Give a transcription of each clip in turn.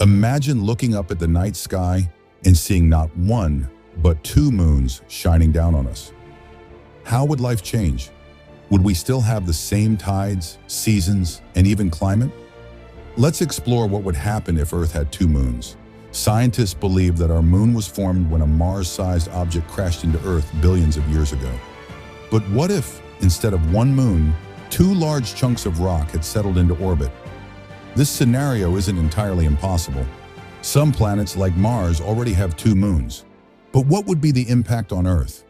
Imagine looking up at the night sky and seeing not one, but two moons shining down on us. How would life change? Would we still have the same tides, seasons, and even climate? Let's explore what would happen if Earth had two moons. Scientists believe that our moon was formed when a Mars-sized object crashed into Earth billions of years ago. But what if, instead of one moon, two large chunks of rock had settled into orbit? This scenario isn't entirely impossible. Some planets, like Mars, already have two moons. But what would be the impact on Earth?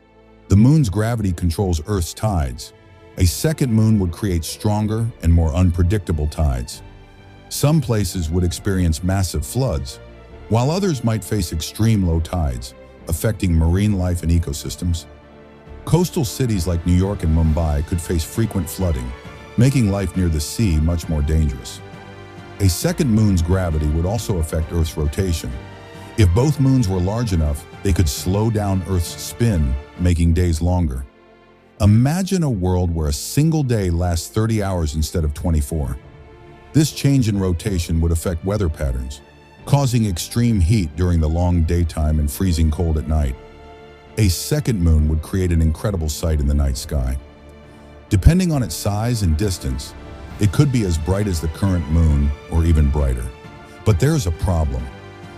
The moon's gravity controls Earth's tides. A second moon would create stronger and more unpredictable tides. Some places would experience massive floods, while others might face extreme low tides, affecting marine life and ecosystems. Coastal cities like New York and Mumbai could face frequent flooding, making life near the sea much more dangerous. A second moon's gravity would also affect Earth's rotation. If both moons were large enough, they could slow down Earth's spin, making days longer. Imagine a world where a single day lasts 30 hours instead of 24. This change in rotation would affect weather patterns, causing extreme heat during the long daytime and freezing cold at night. A second moon would create an incredible sight in the night sky. Depending on its size and distance, it could be as bright as the current moon or even brighter. But there's a problem.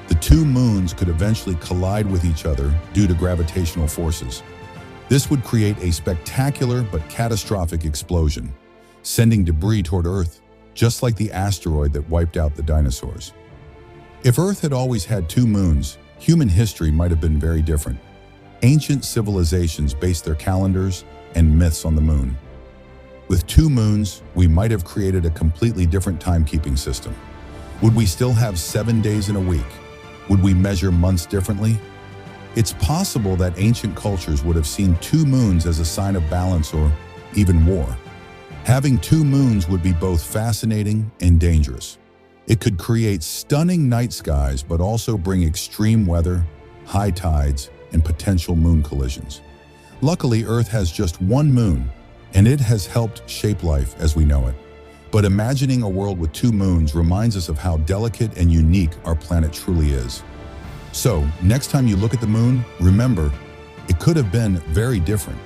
The two moons could eventually collide with each other due to gravitational forces. This would create a spectacular but catastrophic explosion, sending debris toward Earth, just like the asteroid that wiped out the dinosaurs. If Earth had always had two moons, human history might have been very different. Ancient civilizations based their calendars and myths on the moon. With two moons, we might have created a completely different timekeeping system. Would we still have 7 days in a week? Would we measure months differently? It's possible that ancient cultures would have seen two moons as a sign of balance or even war. Having two moons would be both fascinating and dangerous. It could create stunning night skies, but also bring extreme weather, high tides, and potential moon collisions. Luckily, Earth has just one moon, and it has helped shape life as we know it. But imagining a world with two moons reminds us of how delicate and unique our planet truly is. So, next time you look at the moon, remember, it could have been very different.